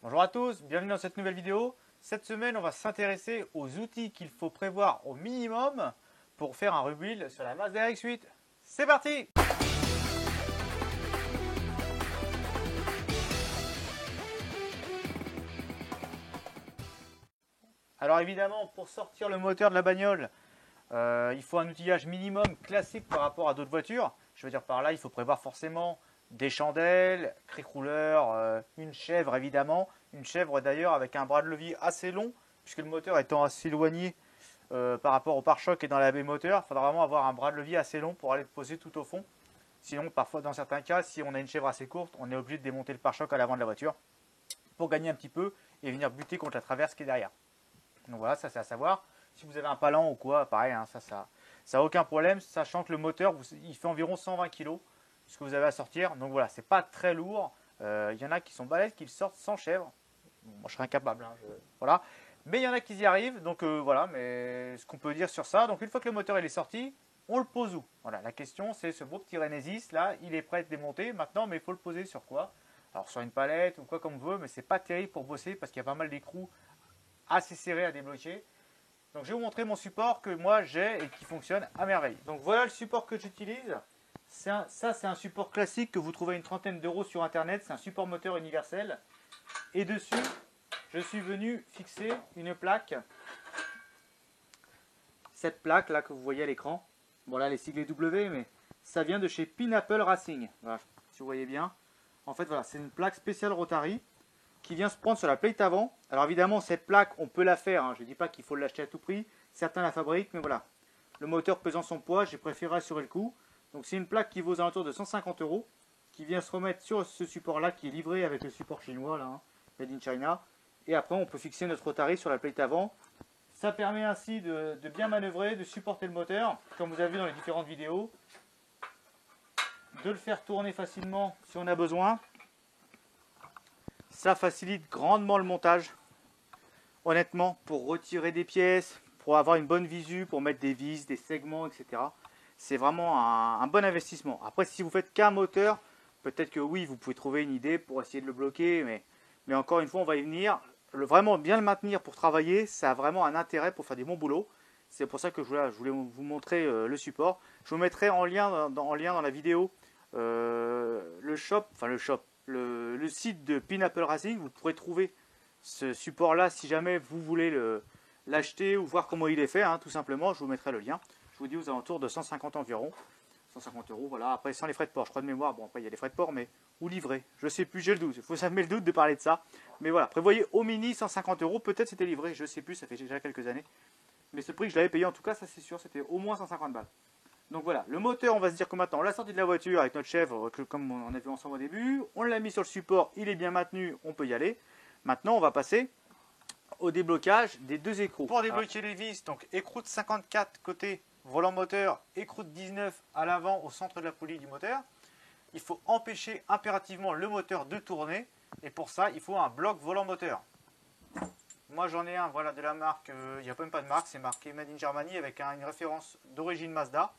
Bonjour à tous, bienvenue dans cette nouvelle vidéo. Cette semaine, on va s'intéresser aux outils qu'il faut prévoir au minimum pour faire un rebuild sur la Mazda RX-8. C'est parti! Alors évidemment, pour sortir le moteur de la bagnole, il faut un outillage minimum classique par rapport à d'autres voitures. Je veux dire par là, il faut prévoir forcément des chandelles, cric-rouleur, une chèvre évidemment. Une chèvre d'ailleurs avec un bras de levier assez long, puisque le moteur étant assez éloigné par rapport au pare-choc et dans la baie moteur, il faudra vraiment avoir un bras de levier assez long pour aller le poser tout au fond. Sinon, parfois dans certains cas, si on a une chèvre assez courte, on est obligé de démonter le pare-choc à l'avant de la voiture pour gagner un petit peu et venir buter contre la traverse qui est derrière. Donc voilà, ça c'est à savoir. Si vous avez un palan ou quoi, pareil, hein, ça n'a aucun problème, sachant que le moteur, il fait environ 120 kg, ce que vous avez à sortir. Donc voilà, c'est pas très lourd. Il y en a qui sont balèzes, qui le sortent sans chèvre. Bon, moi je serais incapable, hein, voilà. Mais il y en a qui y arrivent, donc voilà, mais ce qu'on peut dire sur ça, donc une fois que le moteur il est sorti, on le pose où? Voilà, la question c'est ce beau petit Renesis là, il est prêt à être démonté maintenant, mais il faut le poser sur quoi? Alors sur une palette ou quoi comme vous veut, mais c'est pas terrible pour bosser parce qu'il y a pas mal d'écrous assez serrés à débloquer. Donc je vais vous montrer mon support que moi j'ai et qui fonctionne à merveille. Donc voilà le support que j'utilise. Ça c'est un support classique que vous trouvez à une trentaine d'euros sur internet, c'est un support moteur universel. Et dessus, je suis venu fixer une plaque. Cette plaque là que vous voyez à l'écran. Bon là les siglés W, mais ça vient de chez Pineapple Racing. Voilà, si vous voyez bien. En fait voilà, c'est une plaque spéciale Rotary qui vient se prendre sur la plate avant. Alors évidemment cette plaque on peut la faire, hein. Je ne dis pas qu'il faut l'acheter à tout prix. Certains la fabriquent, mais voilà. Le moteur pesant son poids, j'ai préféré assurer le coup. Donc c'est une plaque qui vaut aux alentours de 150 euros. Qui vient se remettre sur ce support là qui est livré avec le support chinois là. Hein. Made in China, et après on peut fixer notre Rotary sur la plate avant. Ça permet ainsi de bien manœuvrer, de supporter le moteur, comme vous avez vu dans les différentes vidéos, de le faire tourner facilement si on a besoin. Ça facilite grandement le montage, honnêtement, pour retirer des pièces, pour avoir une bonne visu, pour mettre des vis, des segments, etc. C'est vraiment un bon investissement. Après, si vous faites qu'un moteur, peut-être que oui, vous pouvez trouver une idée pour essayer de le bloquer, mais encore une fois, on va y venir. Vraiment bien le maintenir pour travailler, ça a vraiment un intérêt pour faire du bon boulot. C'est pour ça que je voulais vous montrer le support. Je vous mettrai en lien dans la vidéo le site de Pineapple Racing. Vous pourrez trouver ce support-là si jamais vous voulez l'acheter ou voir comment il est fait. Hein, tout simplement, je vous mettrai le lien. Je vous dis aux alentours de 150 environ. 150 euros, voilà. Après, sans les frais de port, je crois de mémoire. Bon, après, il y a les frais de port, mais ou livré. Je sais plus, j'ai le doute. Ça me met le doute de parler de ça. Mais voilà, prévoyez au mini 150 euros. Peut-être c'était livré, je sais plus, ça fait déjà quelques années. Mais ce prix que je l'avais payé, en tout cas, ça c'est sûr, c'était au moins 150 balles. Donc voilà, le moteur, on va se dire que maintenant, on l'a sorti de la voiture avec notre chèvre, comme on a vu ensemble au début. On l'a mis sur le support, il est bien maintenu, on peut y aller. Maintenant, on va passer au déblocage des deux écrous. Pour débloquer les vis, donc écrou de 54 côté volant moteur, écrou de 19 à l'avant au centre de la poulie du moteur. Il faut empêcher impérativement le moteur de tourner et pour ça il faut un bloc volant moteur. Moi j'en ai un, voilà, de la marque, il n'y a même pas de marque, c'est marqué Made in Germany avec une référence d'origine Mazda.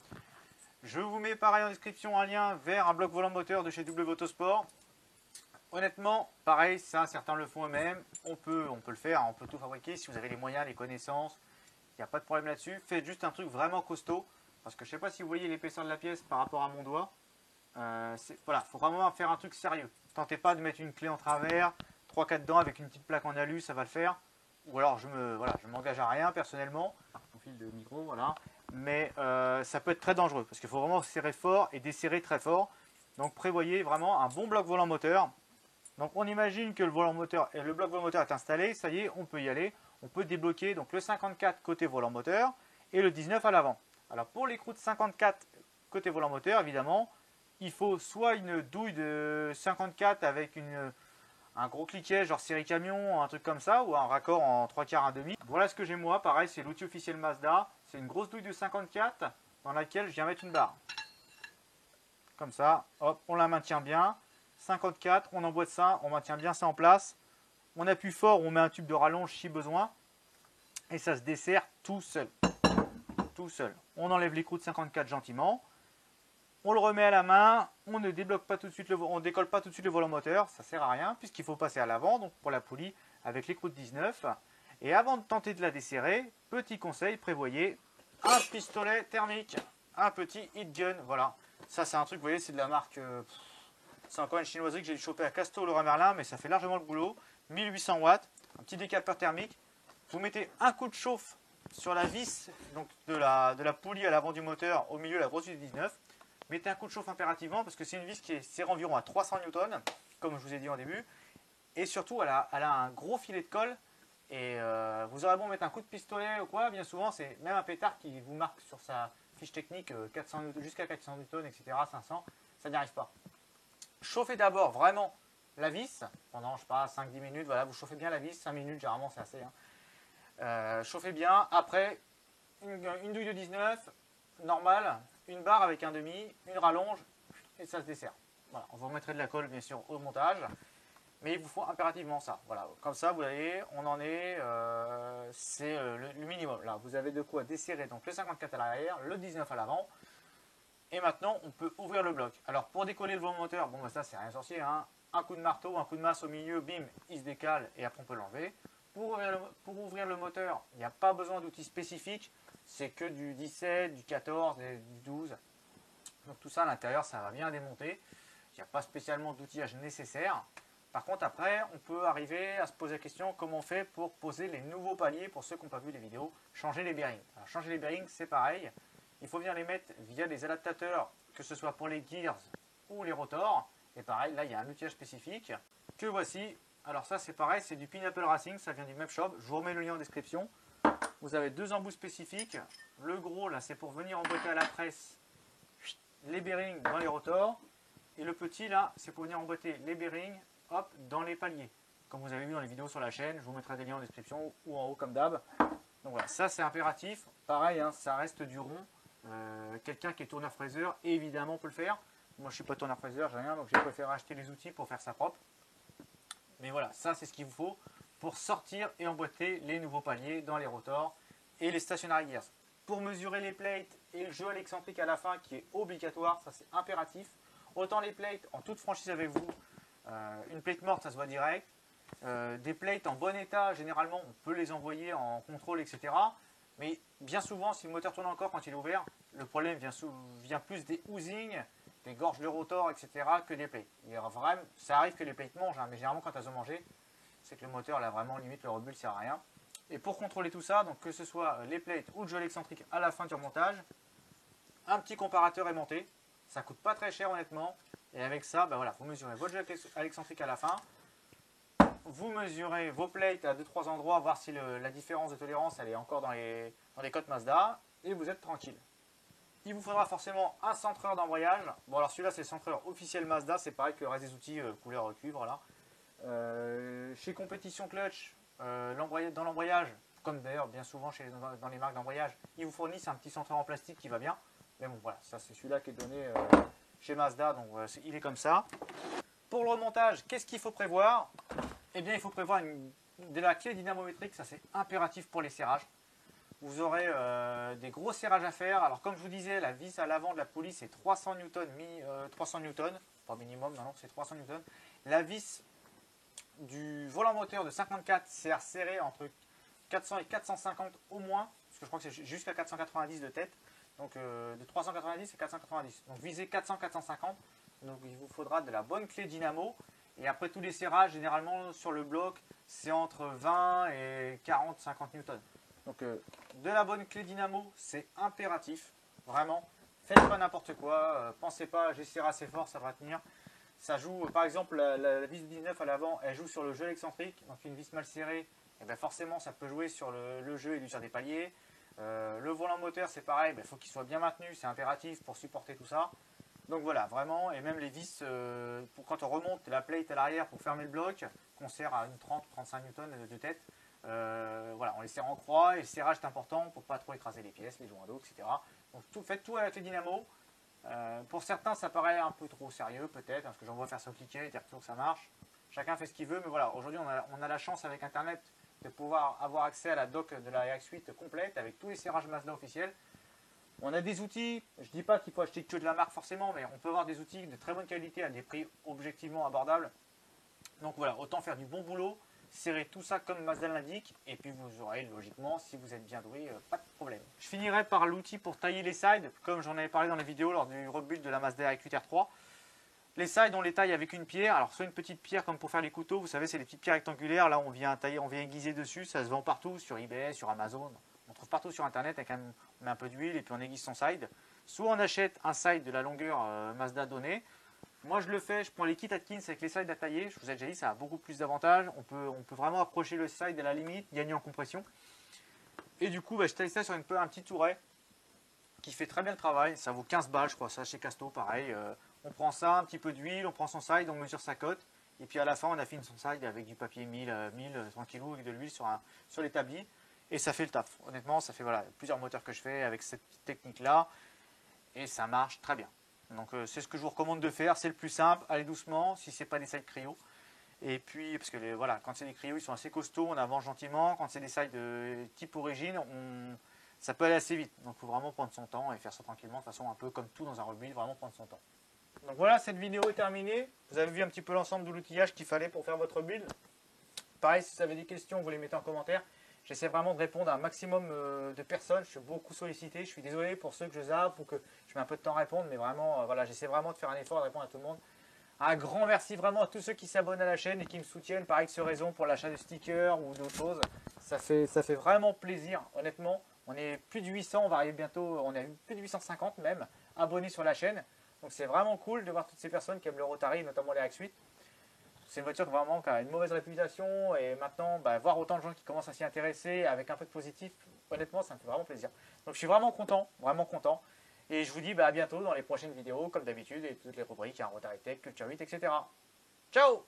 Je vous mets pareil en description un lien vers un bloc volant moteur de chez W Autosport. Honnêtement, pareil, ça certains le font eux-mêmes, on peut le faire, on peut tout fabriquer si vous avez les moyens, les connaissances. Il n'y a pas de problème là-dessus. Faites juste un truc vraiment costaud. Parce que je ne sais pas si vous voyez l'épaisseur de la pièce par rapport à mon doigt. Voilà, il faut vraiment faire un truc sérieux. Tentez pas de mettre une clé en travers, 3-4 dents avec une petite plaque en alu, ça va le faire. Ou alors je m'engage à rien personnellement. On file de micro, voilà. Mais ça peut être très dangereux. Parce qu'il faut vraiment serrer fort et desserrer très fort. Donc prévoyez vraiment un bon bloc volant moteur. Donc on imagine que le bloc volant moteur est installé. Ça y est, on peut y aller. On peut débloquer donc le 54 côté volant moteur et le 19 à l'avant. Alors pour l'écrou de 54 côté volant moteur, évidemment, il faut soit une douille de 54 avec un gros cliquet genre série camion, un truc comme ça, ou un raccord en 3/4, 1/2. Voilà ce que j'ai moi, pareil, c'est l'outil officiel Mazda. C'est une grosse douille de 54 dans laquelle je viens mettre une barre. Comme ça, hop, on la maintient bien. 54, on emboîte ça, on maintient bien ça en place. On appuie fort, on met un tube de rallonge si besoin. Et ça se dessert tout seul. Tout seul. On enlève l'écrou de 54 gentiment. On le remet à la main, on ne débloque pas tout de suite on décolle pas tout de suite le volant moteur, ça sert à rien puisqu'il faut passer à l'avant, donc pour la poulie avec l'écrou de 19. Et avant de tenter de la desserrer, petit conseil, prévoyez un pistolet thermique, un petit heat gun, voilà. Ça c'est un truc, vous voyez, c'est de la marque, c'est encore une chinoiserie que j'ai chopé à Casto Leroy Merlin, mais ça fait largement le boulot. 1800 watts, un petit décapeur thermique. Vous mettez un coup de chauffe sur la vis donc de la poulie à l'avant du moteur, au milieu la grosse vis 19. Mettez un coup de chauffe impérativement parce que c'est une vis qui sert environ à 300 newtons, comme je vous ai dit en début. Et surtout, elle a un gros filet de colle. Et vous aurez beau mettre un coup de pistolet ou quoi, bien souvent, c'est même un pétard qui vous marque sur sa fiche technique 400 jusqu'à 400 newtons, etc., 500, ça n'y arrive pas. Chauffez d'abord vraiment la vis pendant, je sais pas, 5-10 minutes. Voilà, vous chauffez bien la vis, 5 minutes, généralement, c'est assez. Hein. Chauffez bien. Après, une douille de 19, normale, une barre avec un demi, une rallonge, et ça se dessert. Voilà, on vous remettrait de la colle, bien sûr, au montage. Mais il vous faut impérativement ça. Voilà, comme ça, vous voyez, on en est, c'est le minimum. Là, vous avez de quoi desserrer donc le 54 à l'arrière, le 19 à l'avant. Et maintenant, on peut ouvrir le bloc. Alors, pour décoller le volant moteur, bon, bah, ça, c'est rien de sorcier. Hein. Un coup de marteau, un coup de masse au milieu, bim, il se décale et après, on peut l'enlever. Pour ouvrir le moteur, il n'y a pas besoin d'outils spécifiques. C'est que du 17, du 14 et du 12. Donc, tout ça à l'intérieur, ça va bien démonter. Il n'y a pas spécialement d'outillage nécessaire. Par contre, après, on peut arriver à se poser la question comment on fait pour poser les nouveaux paliers, pour ceux qui n'ont pas vu les vidéos, changer les bearings. Alors, changer les bearings, c'est pareil. Il faut venir les mettre via des adaptateurs, que ce soit pour les gears ou les rotors. Et pareil, là, il y a un outillage spécifique que voici. Alors ça, c'est pareil, c'est du Pineapple Racing, ça vient du même shop. Je vous remets le lien en description. Vous avez deux embouts spécifiques. Le gros, là, c'est pour venir emboîter à la presse les bearings dans les rotors. Et le petit, là, c'est pour venir emboîter les bearings hop, dans les paliers. Comme vous avez vu dans les vidéos sur la chaîne, je vous mettrai des liens en description ou en haut comme d'hab. Donc voilà, ça c'est impératif. Pareil, hein, ça reste du rond. Quelqu'un qui est tourneur-fraiseur, évidemment, peut le faire. Moi, je ne suis pas tourneur-fraiseur, j'ai rien, donc j'ai préféré acheter les outils pour faire ça propre. Mais voilà, ça c'est ce qu'il vous faut pour sortir et emboîter les nouveaux paliers dans les rotors et les stationary gears. Pour mesurer les plates et le jeu à l'excentrique à la fin qui est obligatoire, ça c'est impératif. Autant les plates, en toute franchise avec vous, une plate morte ça se voit direct. Des plates en bon état, généralement on peut les envoyer en contrôle, etc. Mais bien souvent, si le moteur tourne encore quand il est ouvert, le problème vient plus des housings, des gorges de rotor, etc. que des plates. Ça arrive que les plates mangent, hein, mais généralement quand elles ont mangé, c'est que le moteur là vraiment limite le rebut ne sert à rien. Et pour contrôler tout ça, donc que ce soit les plates ou le jeu excentrique à la fin du remontage, un petit comparateur aimanté, ça coûte pas très cher honnêtement. Et avec ça, ben voilà, vous mesurez votre jeu à l'excentrique à la fin. Vous mesurez vos plates à 2-3 endroits, voir si la différence de tolérance elle est encore dans les codes Mazda, et vous êtes tranquille. Il vous faudra forcément un centreur d'embrayage. Bon alors celui-là c'est le centreur officiel Mazda, c'est pareil que le reste des outils couleur cuivre là. Chez Compétition Clutch, dans l'embrayage, comme d'ailleurs bien souvent dans les marques d'embrayage, ils vous fournissent un petit centreur en plastique qui va bien. Mais bon voilà, ça c'est celui-là qui est donné chez Mazda, donc il est comme ça. Pour le remontage, qu'est-ce qu'il faut prévoir? Eh bien, il faut prévoir de la clé dynamométrique, ça c'est impératif pour les serrages. Vous aurez des gros serrages à faire. Alors, comme je vous disais, la vis à l'avant de la poulie c'est 300 newtons, 300 newtons, pas minimum, non, c'est 300 newtons. La vis du volant moteur de 54 c'est serré entre 400 et 450 au moins, parce que je crois que c'est jusqu'à 490 de tête. Donc, de 390 à 490. Donc, visez 400-450. Donc, il vous faudra de la bonne clé dynamo. Et après tous les serrages, généralement sur le bloc, c'est entre 20 et 40-50 newtons. Donc de la bonne clé dynamo, c'est impératif. Vraiment, faites pas n'importe quoi. Pensez pas, j'ai serré assez fort, ça va tenir. Ça joue, par exemple, la vis 19 à l'avant, elle joue sur le jeu excentrique. Donc une vis mal serrée, et bien forcément, ça peut jouer sur le jeu et lui faire des paliers. Le volant moteur, c'est pareil, il faut qu'il soit bien maintenu, c'est impératif pour supporter tout ça. Donc voilà, vraiment, et même les vis, pour quand on remonte la plate à l'arrière pour fermer le bloc, qu'on serre à une 30-35 newtons de tête, voilà, on les serre en croix, et le serrage est important pour pas trop écraser les pièces, les joints d'eau, etc. Donc faites tout avec les dynamos. Pour certains, ça paraît un peu trop sérieux, peut-être, parce que j'en vois faire ça cliquer et dire que ça marche. Chacun fait ce qu'il veut, mais voilà, aujourd'hui, on a la chance avec Internet de pouvoir avoir accès à la doc de la RX8 complète, avec tous les serrages Mazda officiels. On a des outils, je dis pas qu'il faut acheter que de la marque forcément, mais on peut avoir des outils de très bonne qualité à des prix objectivement abordables. Donc voilà, autant faire du bon boulot, serrer tout ça comme Mazda l'indique, et puis vous aurez logiquement, si vous êtes bien doué, pas de problème. Je finirai par l'outil pour tailler les sides, comme j'en avais parlé dans la vidéo lors du rebuild de la Mazda RX-R3. Les sides, on les taille avec une pierre, alors soit une petite pierre comme pour faire les couteaux, vous savez c'est les petites pierres rectangulaires, là on vient tailler, on vient aiguiser dessus, ça se vend partout, sur eBay, sur Amazon, on trouve partout sur internet, on met un peu d'huile et puis on aiguise son side. Soit on achète un side de la longueur Mazda donnée. Moi je le fais, je prends les kits Atkins avec les sides à tailler, je vous ai déjà dit ça a beaucoup plus d'avantages, on peut vraiment approcher le side à la limite, gagner en compression. Et du coup je taille ça sur un petit touret qui fait très bien le travail, ça vaut 15 balles je crois, ça chez Casto pareil. On prend ça, un petit peu d'huile, on prend son side, on mesure sa cote, et puis à la fin on affine son side avec du papier 1000 tranquillou avec de l'huile sur l'établi, et ça fait le taf. Honnêtement ça fait voilà, plusieurs moteurs que je fais avec cette technique là, et ça marche très bien. Donc c'est ce que je vous recommande de faire, c'est le plus simple, allez doucement si ce n'est pas des sides cryo. Et puis, parce que voilà, quand c'est des cryo, ils sont assez costauds, on avance gentiment. Quand c'est des sides de type origine, ça peut aller assez vite. Donc il faut vraiment prendre son temps et faire ça tranquillement, de façon un peu comme tout dans un rebuild, vraiment prendre son temps. Donc voilà, cette vidéo est terminée. Vous avez vu un petit peu l'ensemble de l'outillage qu'il fallait pour faire votre build. Pareil, si vous avez des questions, vous les mettez en commentaire. J'essaie vraiment de répondre à un maximum de personnes. Je suis beaucoup sollicité. Je suis désolé pour ceux que je zappe ou que je mets un peu de temps à répondre. Mais vraiment, voilà, j'essaie vraiment de faire un effort de répondre à tout le monde. Un grand merci vraiment à tous ceux qui s'abonnent à la chaîne et qui me soutiennent par X raison pour l'achat de stickers ou d'autres choses. Ça fait vraiment plaisir, honnêtement. On est plus de 800, on va arriver bientôt, on est plus de 850 même, abonnés sur la chaîne. Donc c'est vraiment cool de voir toutes ces personnes qui aiment le Rotary, notamment les RX-8. C'est une voiture vraiment qui a une mauvaise réputation et maintenant, voir autant de gens qui commencent à s'y intéresser avec un peu de positif, honnêtement, ça me fait vraiment plaisir. Donc je suis vraiment content, vraiment content. Et je vous dis à bientôt dans les prochaines vidéos, comme d'habitude, et toutes les rubriques, Rotary Tech, Culture 8, etc. Ciao!